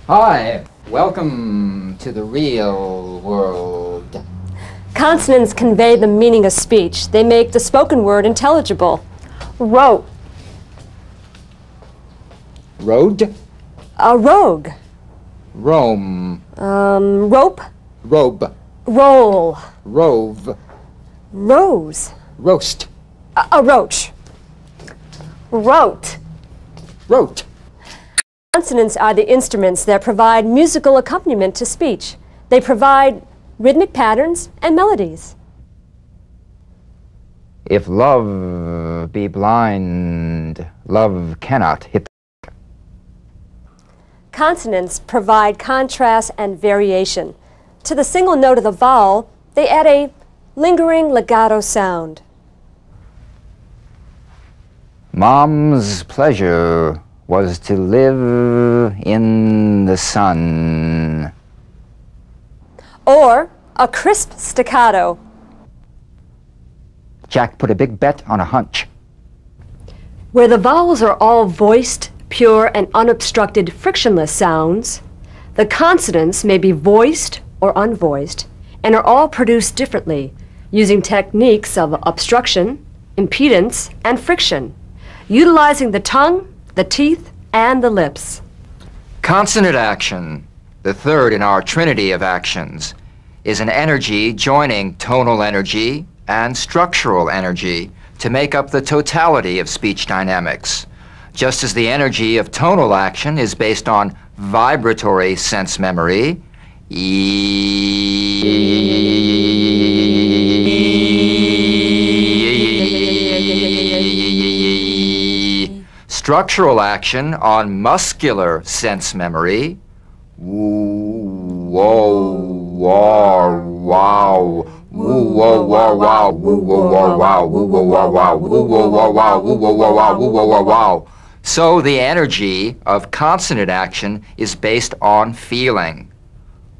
Hi, welcome to the real world. Consonants convey the meaning of speech. They make the spoken word intelligible. Rope. Road. A rogue. Rome. Rope. Robe. Roll. Rove. Rose. Roast. A roach. Rote. Wrote. Consonants are the instruments that provide musical accompaniment to speech. They provide rhythmic patterns and melodies. If love be blind, love cannot hit. Consonants provide contrast and variation. To the single note of the vowel, they add a lingering legato sound. Mom's pleasure was to live in the sun. Or a crisp staccato. Jack put a big bet on a hunch. Where the vowels are all voiced, pure, and unobstructed frictionless sounds, the consonants may be voiced or unvoiced and are all produced differently using techniques of obstruction, impedance, and friction, utilizing the tongue, the teeth, and the lips. Consonant action, the third in our trinity of actions, is an energy joining tonal energy and structural energy to make up the totality of speech dynamics. Just as the energy of tonal action is based on vibratory sense memory, structural action on muscular sense memory, whoa, wow, wow, woo, whoa, wow, wow, woo, whoa, wow, wow, woo, whoa, wow, wow, woo, whoa, wow, wow, woo, whoa, wow, wow, woo, whoa, wow, wow. So the energy of consonant action is based on feeling.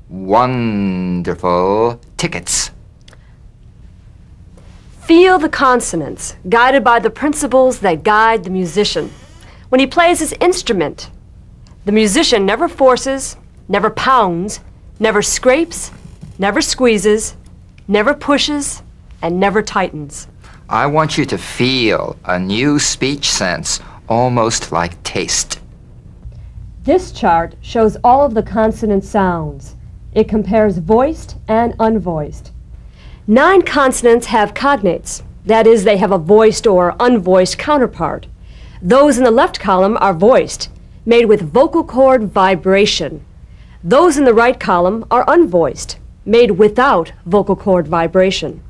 Wonderful tickets. Feel the consonants, guided by the principles that guide the musician. When he plays his instrument, the musician never forces, never pounds, never scrapes, never squeezes, never pushes, and never tightens. I want you to feel a new speech sense, almost like taste. This chart shows all of the consonant sounds. It compares voiced and unvoiced. 9 consonants have cognates. That is, they have a voiced or unvoiced counterpart. Those in the left column are voiced, made with vocal cord vibration. Those in the right column are unvoiced, made without vocal cord vibration.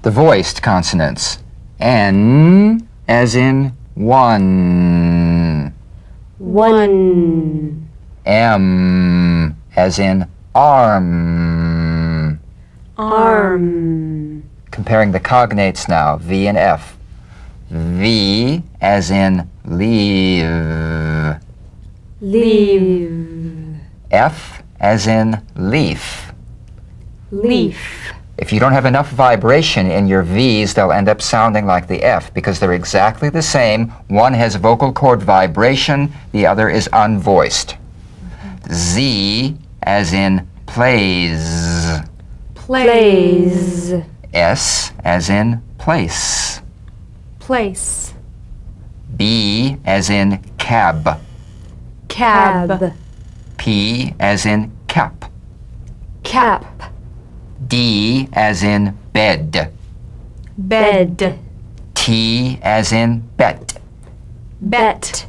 The voiced consonants. N as in one. One. M as in arm. Arm. Comparing the cognates now, V and F. V as in leave. Leave. F as in leaf. Leaf. If you don't have enough vibration in your V's, they'll end up sounding like the F because they're exactly the same. One has vocal cord vibration, the other is unvoiced. Z as in plays. Plays. S as in place. Place. B as in cab. Cab. P as in cap. Cap. D as in bed. Bed. T as in bet. Bet.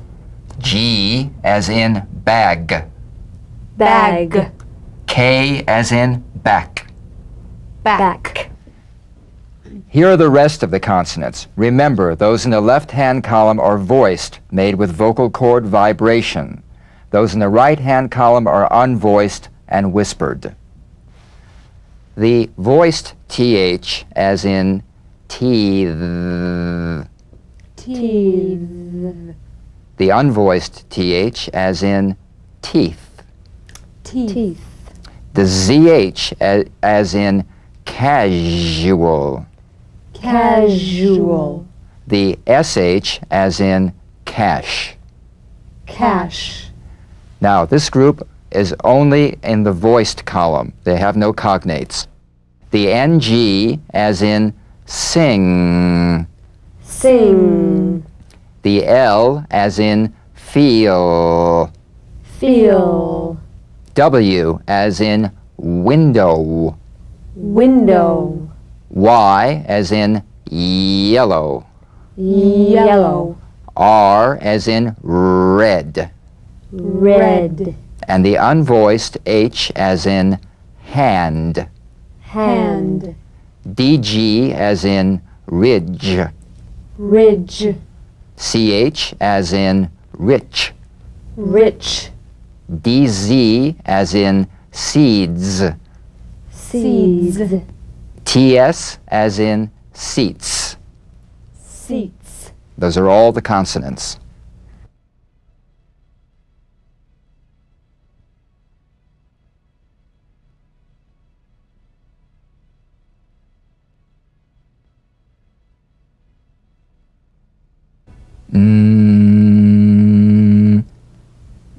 G as in bag. Bag. K as in back. Back. Here are the rest of the consonants. Remember, those in the left-hand column are voiced, made with vocal cord vibration. Those in the right-hand column are unvoiced and whispered. The voiced TH, as in teeth. Teeth. The unvoiced TH, as in teeth. Teeth. The ZH, as in casual. Casual. The SH, as in cash. Cash. Now, this group is only in the voiced column. They have no cognates. The NG, as in sing. Sing. The L, as in feel. Feel. W, as in window. Window. Y, as in yellow. Yellow. R, as in red. Red. And the unvoiced H, as in hand. Hand. DG, as in ridge. Ridge. CH, as in rich. Rich. DZ, as in seeds. Seeds. TS, as in seats. Seats. Those are all the consonants. Mm,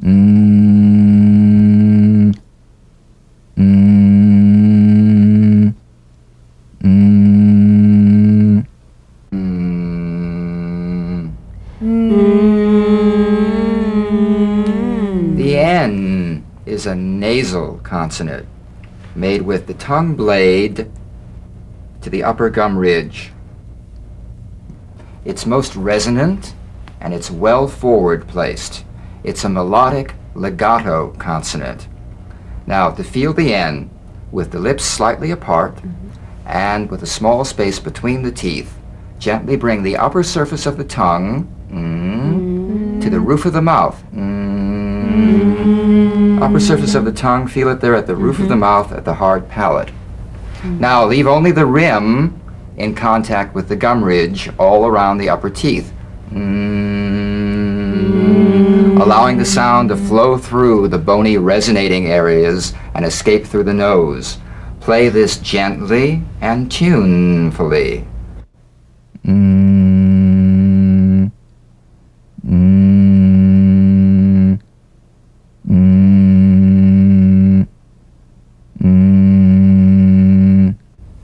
mm, mm, mm, mm. The N is a nasal consonant made with the tongue blade to the upper gum ridge. It's most resonant and it's well forward placed. It's a melodic legato consonant. Now, to feel the N with the lips slightly apart and with a small space between the teeth, gently bring the upper surface of the tongue to the roof of the mouth. Upper surface of the tongue, feel it there at the roof of the mouth at the hard palate. Now, leave only the rim in contact with the gum ridge all around the upper teeth. Allowing the sound to flow through the bony resonating areas and escape through the nose. Play this gently and tunefully.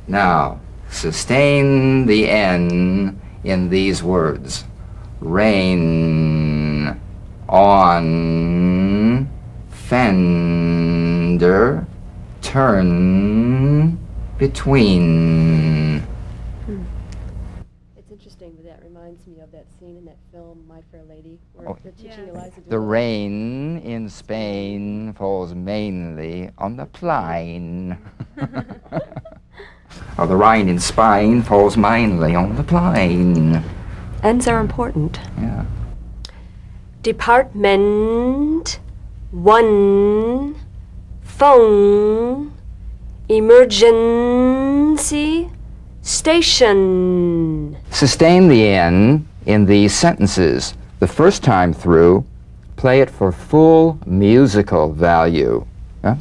Now, sustain the N in these words. Rain on fender, turn between. It's interesting, but that reminds me of that scene in that film, My Fair Lady, where they're teaching Eliza to do The rain in Spain falls mainly on the plain. Oh, the rain in Spain falls mainly on the plain. Ends are important. Yeah. Department, one, phone, emergency, station. Sustain the N in these sentences. The first time through, play it for full musical value.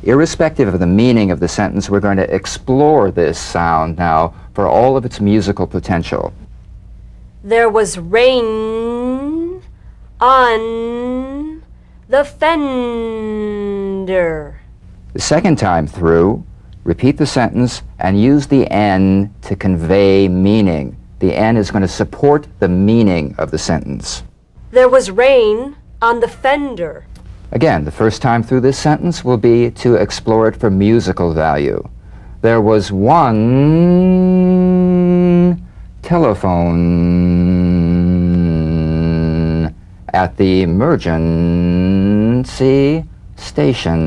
Irrespective of the meaning of the sentence, we're going to explore this sound now for all of its musical potential. There was rain on the fender. The second time through, repeat the sentence and use the N to convey meaning. The N is going to support the meaning of the sentence. There was rain on the fender. Again, the first time through this sentence will be to explore it for musical value. There was one telephone at the emergency station.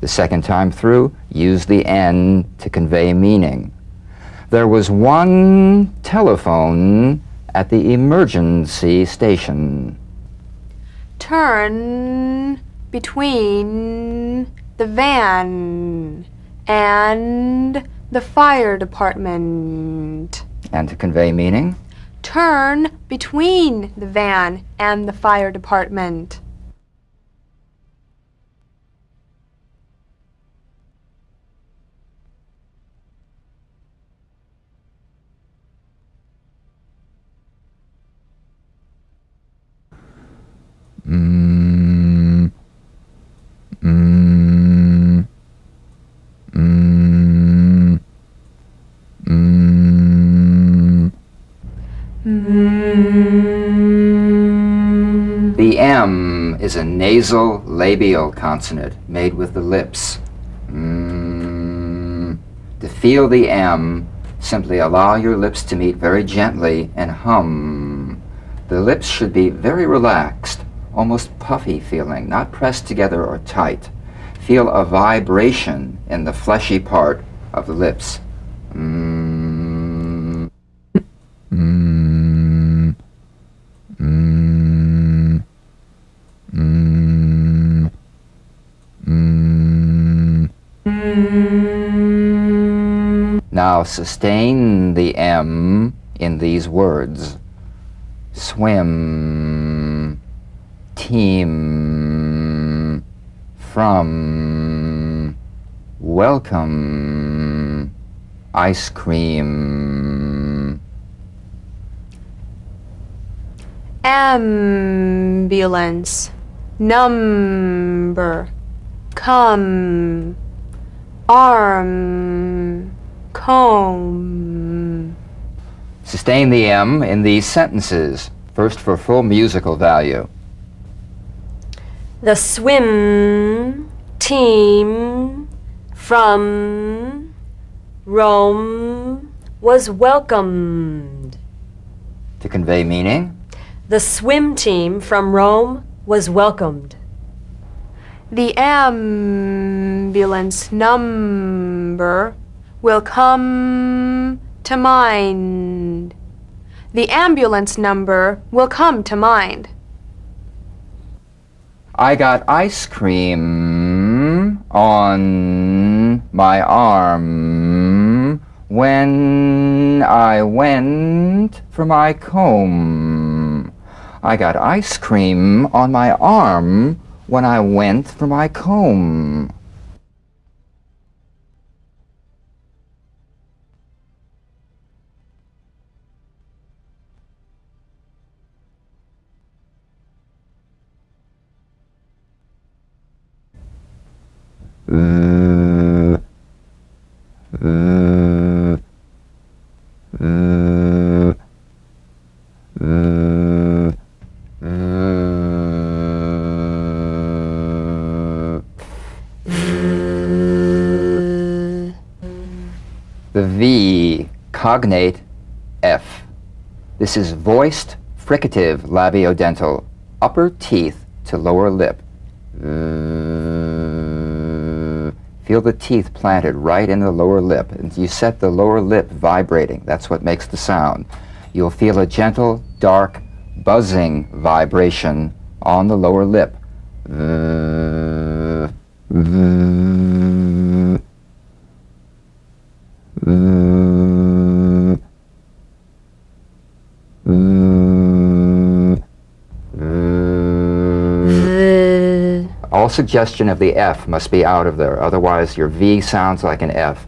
The second time through, use the N to convey meaning. There was one telephone at the emergency station. Turn between the van and the fire department. And to convey meaning? Turn between the van and the fire department. Mm. is a nasal labial consonant made with the lips. To feel the M, simply allow your lips to meet very gently and hum. The lips should be very relaxed, almost puffy feeling, not pressed together or tight. Feel a vibration in the fleshy part of the lips. Now sustain the M in these words. Swim, team, from, welcome, ice cream. Ambulance, number, come, arm, comb. Sustain the M in these sentences. First for full musical value. The swim team from Rome was welcomed. To convey meaning, The swim team from Rome was welcomed. The ambulance number will come to mind. The ambulance number will come to mind. I got ice cream on my arm when I went for my comb. I got ice cream on my arm when I went for my comb. The V, cognate F. This is voiced fricative labiodental, upper teeth to lower lip. Feel the teeth planted right in the lower lip, and you set the lower lip vibrating. That's what makes the sound. You'll feel a gentle, dark, buzzing vibration on the lower lip. All suggestion of the F must be out of there, otherwise your V sounds like an F.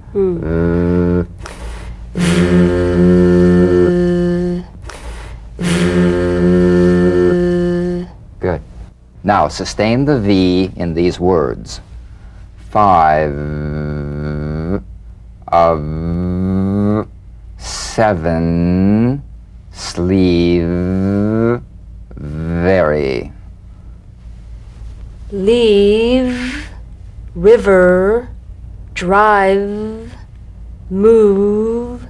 Good. Now sustain the V in these words. 5 of 7 sleeve very. Leave, river, drive, move,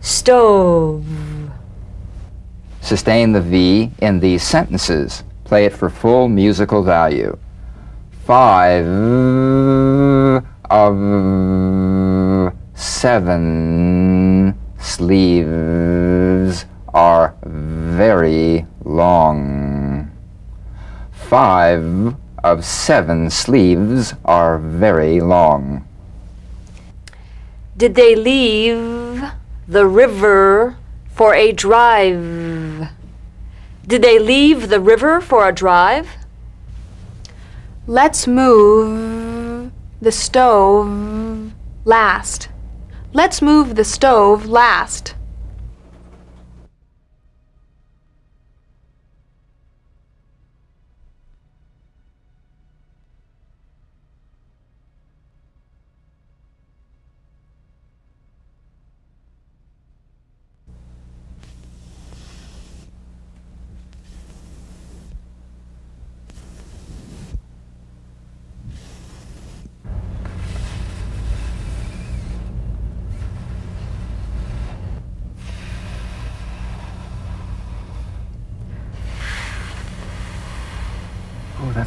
stove. Sustain the V in these sentences. Play it for full musical value. 5 of 7 sleeves are very long. 5 of 7 sleeves are very long. Did they leave the river for a drive? Did they leave the river for a drive? Let's move the stove last. Let's move the stove last.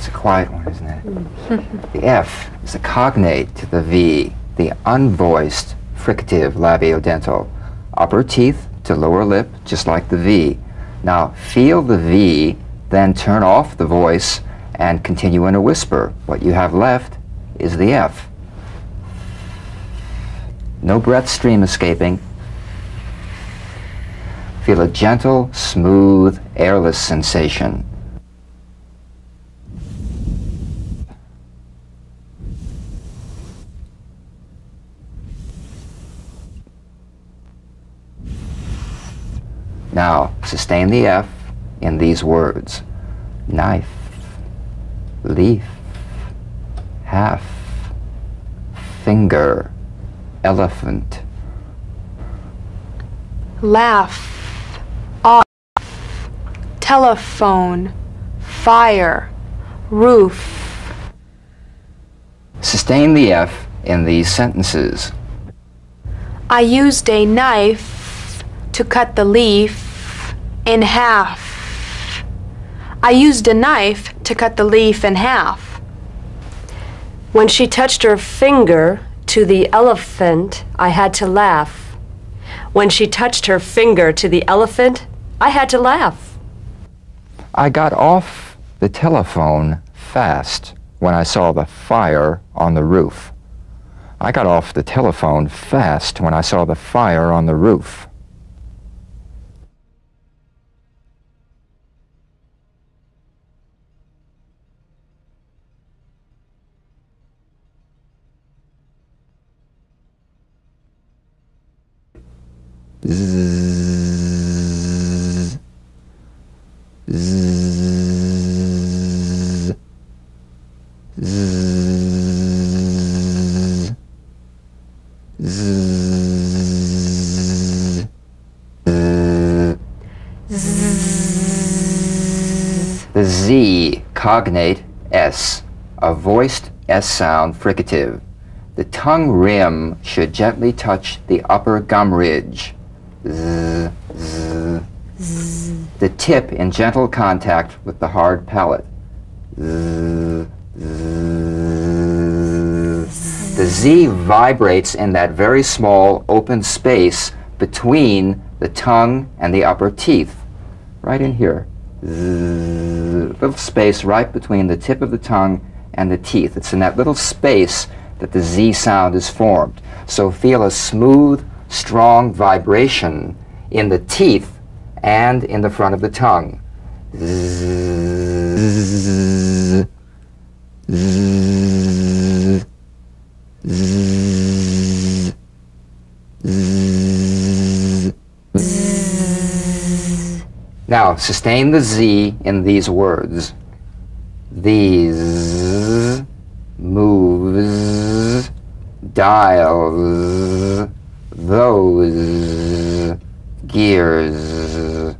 That's a quiet one, isn't it? The F is a cognate to the V, the unvoiced fricative labiodental. Upper teeth to lower lip, just like the V. Now feel the V, then turn off the voice and continue in a whisper. What you have left is the F. No breath stream escaping. Feel a gentle, smooth, airless sensation. Now, sustain the F in these words. Knife, leaf, half, finger, elephant. Laugh, off, telephone, fire, roof. Sustain the F in these sentences. I used a knife to cut the leaf in half. I used a knife to cut the leaf in half. When she touched her finger to the elephant, I had to laugh. When she touched her finger to the elephant, I had to laugh. I got off the telephone fast when I saw the fire on the roof. I got off the telephone fast when I saw the fire on the roof. Zzz, zzz, zzz, zzz, zzz. The Z, cognate S, a voiced S sound fricative. The tongue rim should gently touch the upper gum ridge. Z, z. Z. The tip in gentle contact with the hard palate. Z, z. The Z vibrates in that very small open space between the tongue and the upper teeth. Right in here. Z, little space right between the tip of the tongue and the teeth. It's in that little space that the Z sound is formed. So feel a smooth, strong vibration in the teeth and in the front of the tongue. Zzz, zzz, zzz, zzz, zzz. Now, sustain the Z in these words. These moves, dials, those, gears.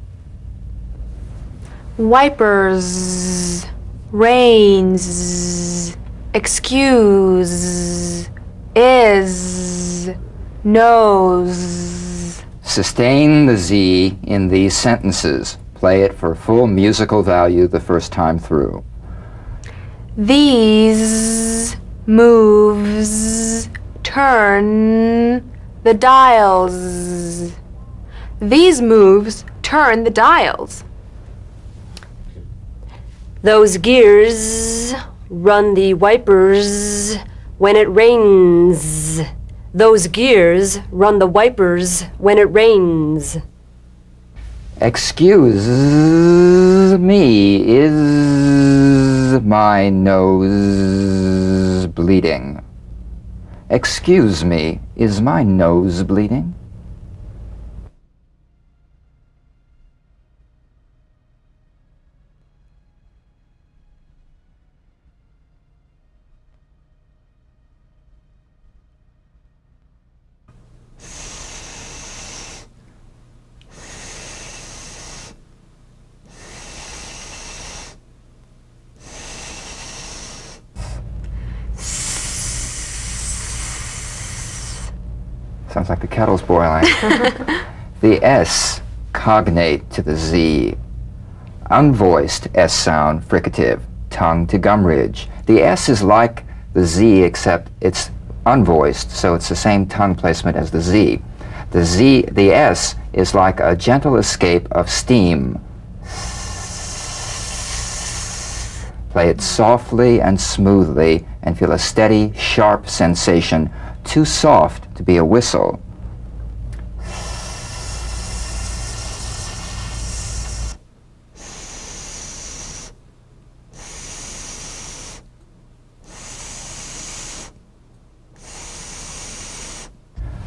Wipers, rains, excuse, is, knows. Sustain the Z in these sentences. Play it for full musical value the first time through. These moves turn the dials. These moves turn the dials. Those gears run the wipers when it rains. Those gears run the wipers when it rains. Excuse me, is my nose bleeding? Excuse me, is my nose bleeding? Sounds like the kettle's boiling. The S, cognate to the Z. Unvoiced S sound fricative. tongue to gum ridge. The S is like the Z, except it's unvoiced, so it's the same tongue placement as the Z. The S is like a gentle escape of steam. Play it softly and smoothly and feel a steady, sharp sensation, too soft to be a whistle.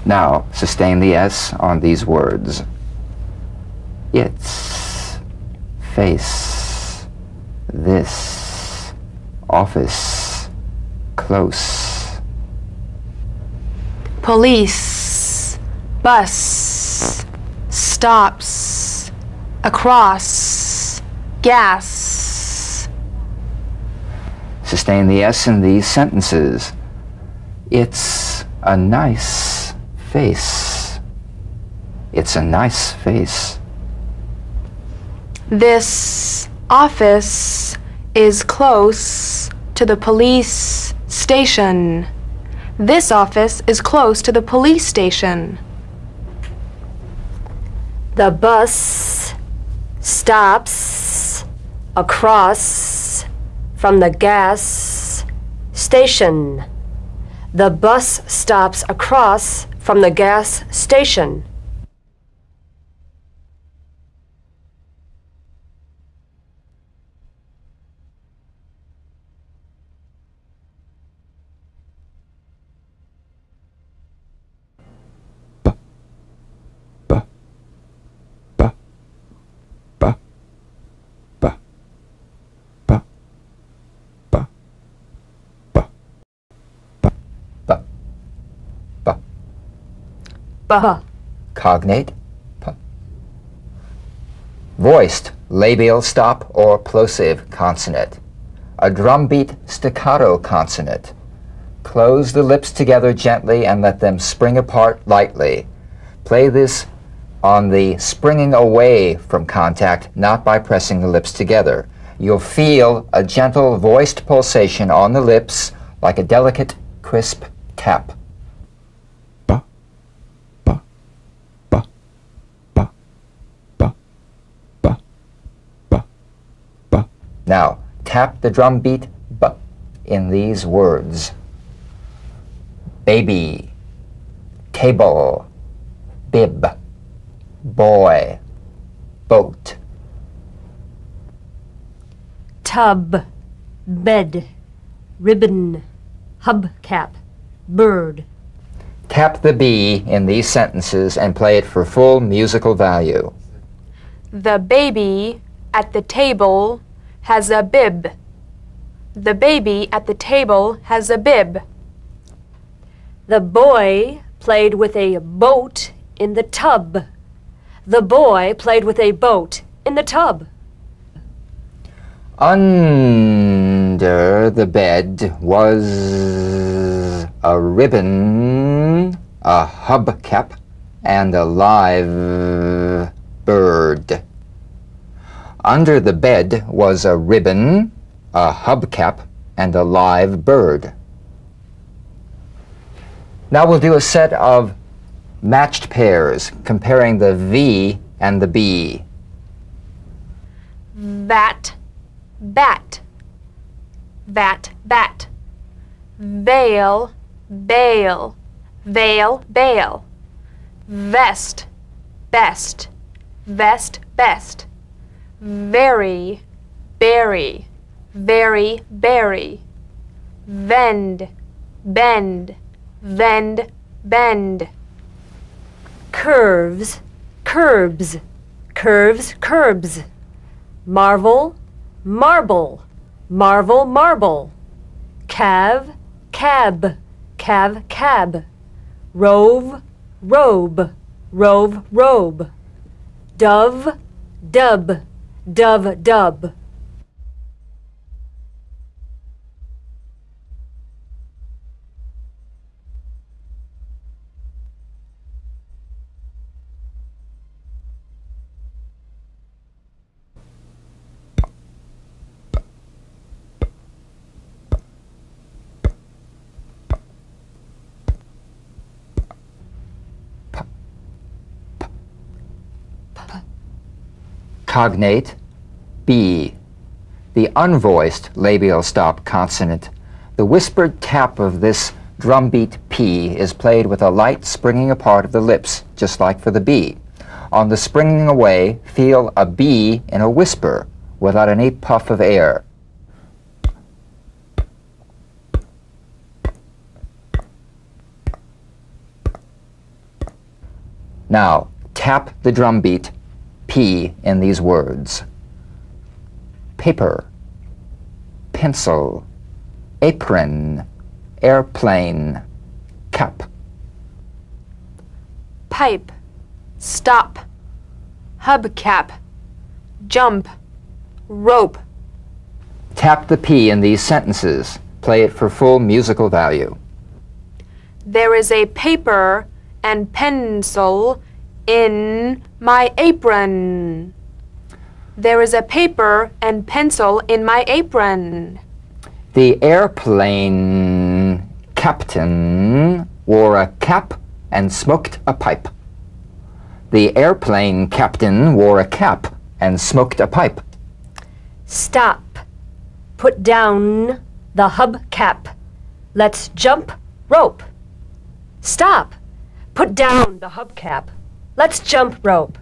Now, sustain the S on these words. It's, face, this, office, close. Police, bus, stops, across, gas. Sustain the S in these sentences. It's a nice face. It's a nice face. This office is close to the police station. This office is close to the police station. The bus stops across from the gas station. The bus stops across from the gas station. Cognate, p. Voiced, labial stop or plosive consonant. A drumbeat staccato consonant. Close the lips together gently and let them spring apart lightly. Play this on the springing away from contact, not by pressing the lips together. You'll feel a gentle voiced pulsation on the lips like a delicate, crisp tap. Now, tap the drum beat B in these words. Baby, table, bib, boy, boat. Tub, bed, ribbon, hubcap, bird. Tap the B in these sentences and play it for full musical value. The baby at the table has a bib. The baby at the table has a bib. The boy played with a boat in the tub. The boy played with a boat in the tub. Under the bed was a ribbon, a hubcap, and a live bird. Under the bed was a ribbon, a hubcap, and a live bird. Now we'll do a set of matched pairs, comparing the V and the B. Vat, bat. Vat, bat. Veil, bail. Veil, bail. Vest, best. Vest, best. Very, berry. Very, berry. Vend, bend. Vend, bend. Curves, curbs, curves, curbs. Marvel, marble, marvel, marble. Calve, cab, calve, cab. Rove, robe, rove, robe. Dove, dub, dove, dub. Cognate B, the unvoiced labial stop consonant. The whispered tap of this drumbeat P is played with a light springing apart of the lips, just like for the B. On the springing away, feel a B in a whisper without any puff of air. Now, tap the drumbeat P in these words. Paper, pencil, apron, airplane, cap. Pipe, stop, hubcap, jump, rope. Tap the P in these sentences. Play it for full musical value. There is a paper and pencil in my apron. There is a paper and pencil in my apron. The airplane captain wore a cap and smoked a pipe. The airplane captain wore a cap and smoked a pipe. Stop. Put down the hubcap. Let's jump rope. Stop. Put down the hubcap. Let's jump rope.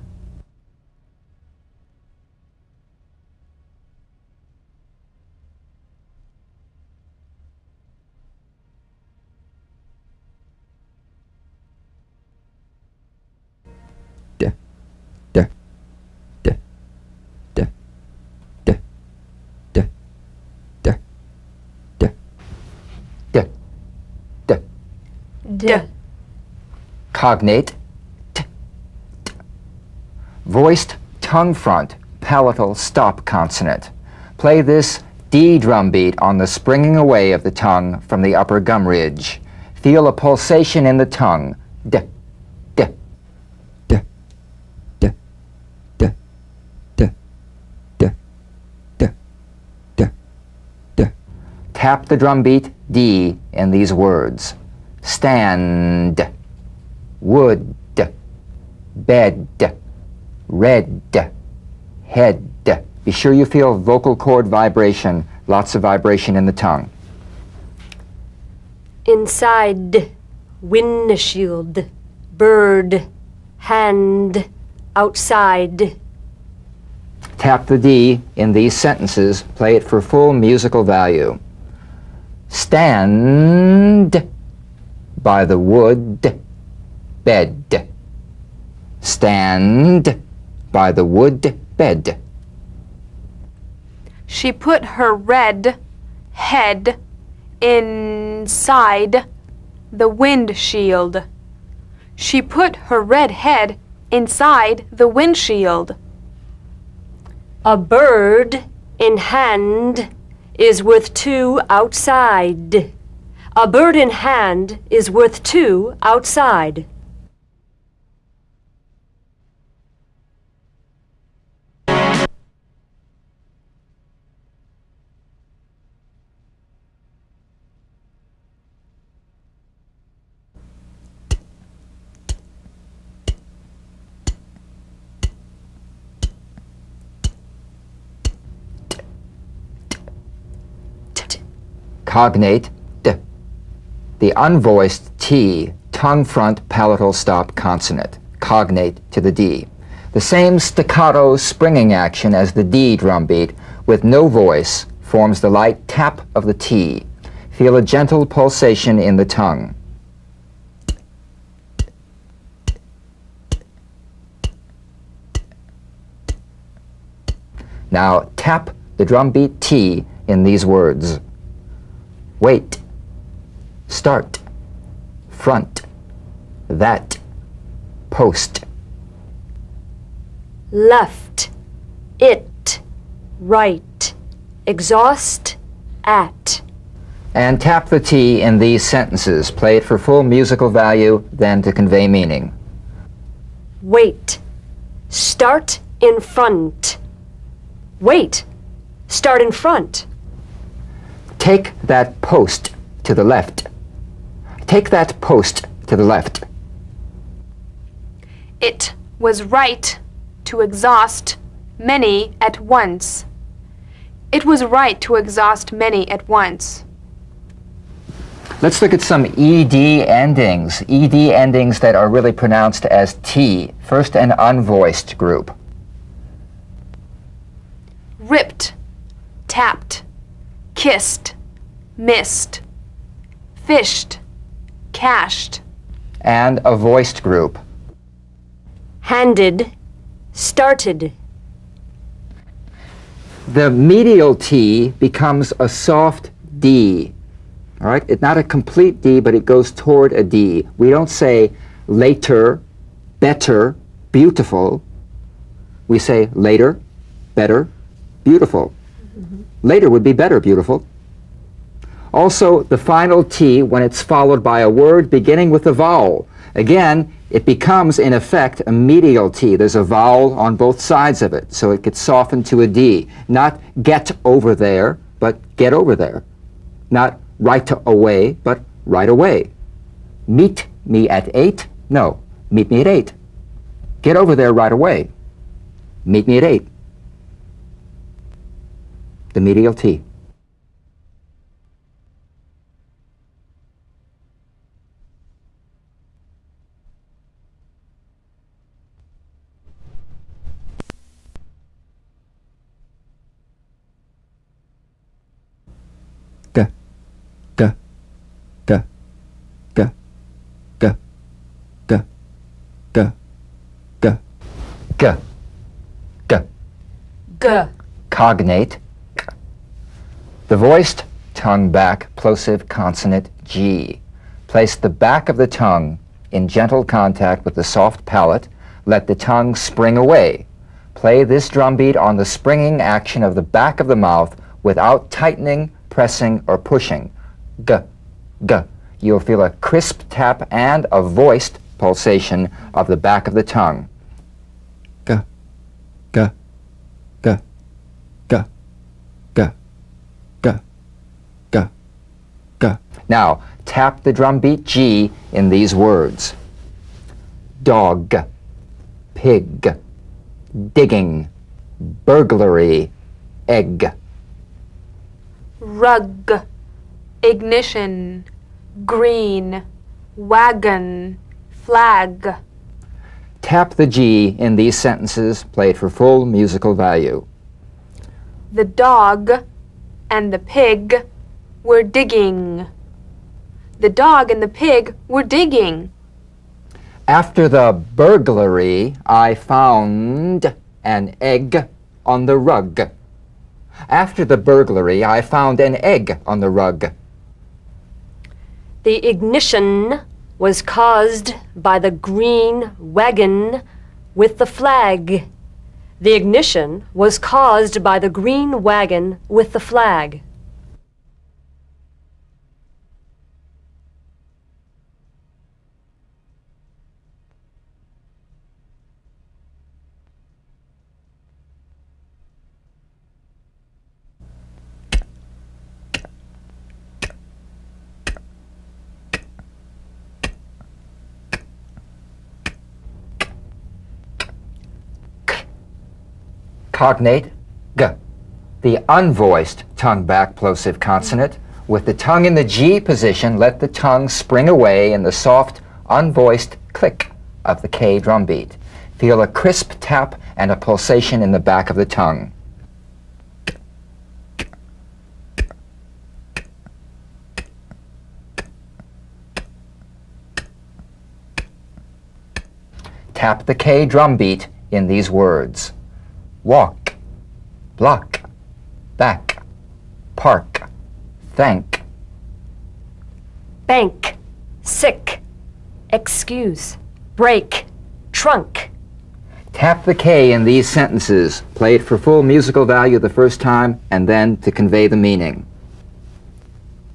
D. Cognate t, t. Voiced tongue front palatal stop consonant. Play this D drum beat on the springing away of the tongue from the upper gum ridge. Feel a pulsation in the tongue. D, d, d, d, d, d, d, d, d, d. Tap the drum beat D in these words. Stand, wood, bed, red, head. Be sure you feel vocal cord vibration, lots of vibration in the tongue. Inside, windshield, bird, hand, outside. Tap the D in these sentences. Play it for full musical value. Stand by the wood bed. Stand by the wood bed. She put her red head inside the windshield. She put her red head inside the windshield. A bird in hand is worth two outside. A bird in hand is worth two outside. Cognate D. The unvoiced T, tongue front palatal stop consonant. Cognate to the D. The same staccato springing action as the D drum beat, with no voice, forms the light tap of the T. Feel a gentle pulsation in the tongue. Now tap the drum beat T in these words. Wait, start, front, that, post. Left, it, right, exhaust, at. And tap the T in these sentences. Play it for full musical value, then to convey meaning. Wait, start in front. Wait, start in front. Take that post to the left. Take that post to the left. It was right to exhaust many at once. It was right to exhaust many at once. Let's look at some ED endings. ED endings that are really pronounced as T. First, an unvoiced group. Ripped, tapped, kissed, missed, fished, cashed. And a voiced group. Handed, started. The medial T becomes a soft D. All right? It's not a complete D, but it goes toward a D. We don't say later, better, beautiful. We say later, better, beautiful. Later would be better, beautiful. Also, the final T, when it's followed by a word beginning with a vowel, again, it becomes, in effect, a medial T. There's a vowel on both sides of it, so it gets softened to a D. Not get over there, but get over there. Not right away, but right away. Meet me at 8? No, meet me at 8. Get over there right away. Meet me at 8. The medial T. G, G, G, G, G, G, G, G, G, G. G. Cognate. The voiced tongue back plosive consonant G. Place the back of the tongue in gentle contact with the soft palate. Let the tongue spring away. Play this drum beat on the springing action of the back of the mouth without tightening, pressing, or pushing. G, G. You'll feel a crisp tap and a voiced pulsation of the back of the tongue. G, G, G, G, G, G, G, G. Now, tap the drum beat G in these words. Dog, pig, digging, burglary, egg. Rug, ignition, green, wagon, flag. Tap the G in these sentences, played for full musical value. The dog and the pig were digging. The dog and the pig were digging. After the burglary, I found an egg on the rug. After the burglary, I found an egg on the rug. The ignition was caused by the green wagon with the flag. The ignition was caused by the green wagon with the flag. Cognate, G. The unvoiced tongue back plosive consonant. With the tongue in the G position, let the tongue spring away in the soft, unvoiced click of the K drum beat. Feel a crisp tap and a pulsation in the back of the tongue. Tap the K drum beat in these words. Walk, block, back, park, thank. Bank, sick, excuse, break, trunk. Tap the K in these sentences. Play it for full musical value the first time and then to convey the meaning.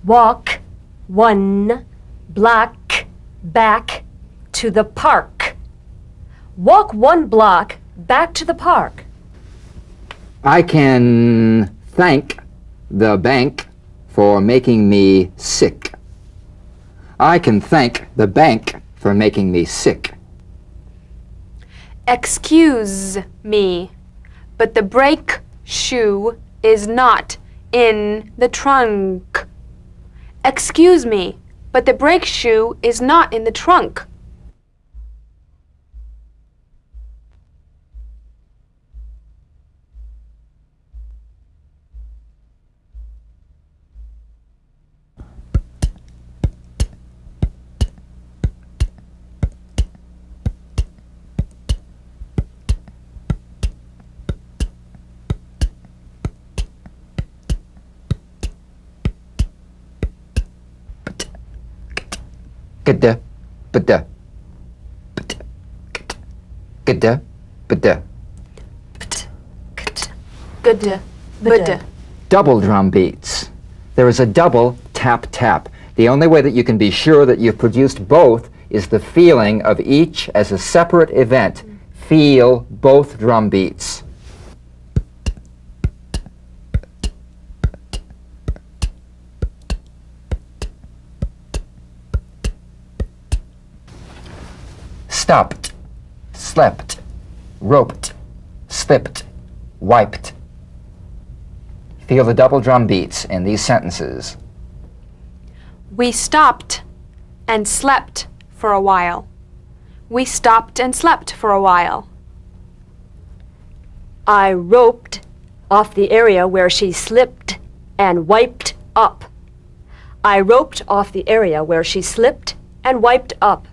Walk, one, block, back, to the park. Walk 1 block back to the park. I can thank the bank for making me sick. I can thank the bank for making me sick. Excuse me, but the brake shoe is not in the trunk. Excuse me, but the brake shoe is not in the trunk. Gada, bada, bada, gada, bada. Good. Good. Double drum beats. There is a double tap tap. The only way that you can be sure that you've produced both is the feeling of each as a separate event. Feel both drum beats. Stopped, slept, roped, slipped, wiped. Feel the double drum beats in these sentences. We stopped and slept for a while. We stopped and slept for a while. I roped off the area where she slipped and wiped up. I roped off the area where she slipped and wiped up.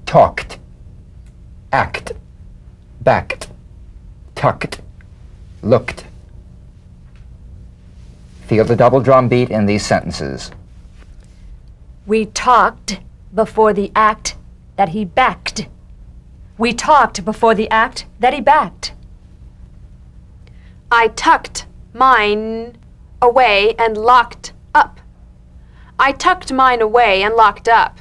Talked, act, backed, tucked, looked. Feel the double drum beat in these sentences. We talked before the act that he backed. We talked before the act that he backed. I tucked mine away and locked up. I tucked mine away and locked up.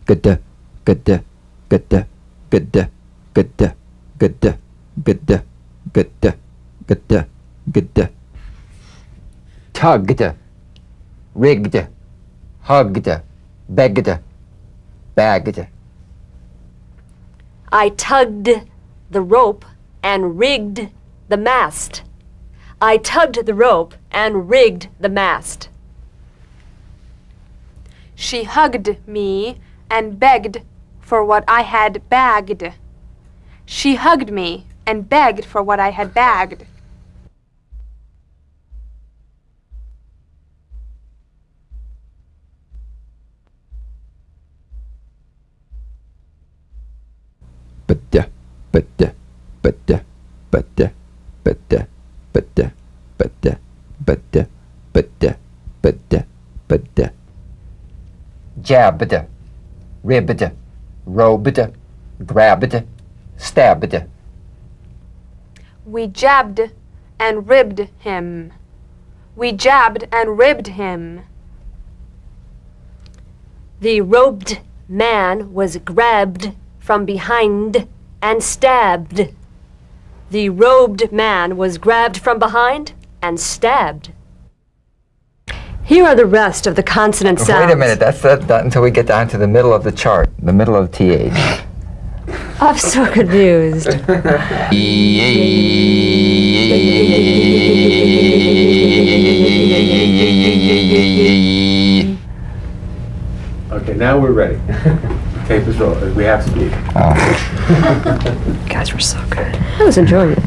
Gada, gada, gada, gada, gada, gada, gada, gada, gada, gada. Tugged, rigged, hugged, begged, bagged. I tugged the rope and rigged the mast. I tugged the rope and rigged the mast. She hugged me and begged for what I had bagged. She hugged me and begged for what I had bagged. Bada, bada, bada, bada, bada, bada, bada, bada, bada, bada, bada. Jabbed, ribbed, robed, grabbed, stabbed. We jabbed and ribbed him. We jabbed and ribbed him. The robed man was grabbed from behind and stabbed. The robed man was grabbed from behind and stabbed. Here are the rest of the consonant sounds. Wait a minute, that's not until we get down to the middle of the chart, the middle of TH. I'm so confused. Okay, now we're ready. Tape is rolling. We have speed. You guys were so good. I was enjoying it.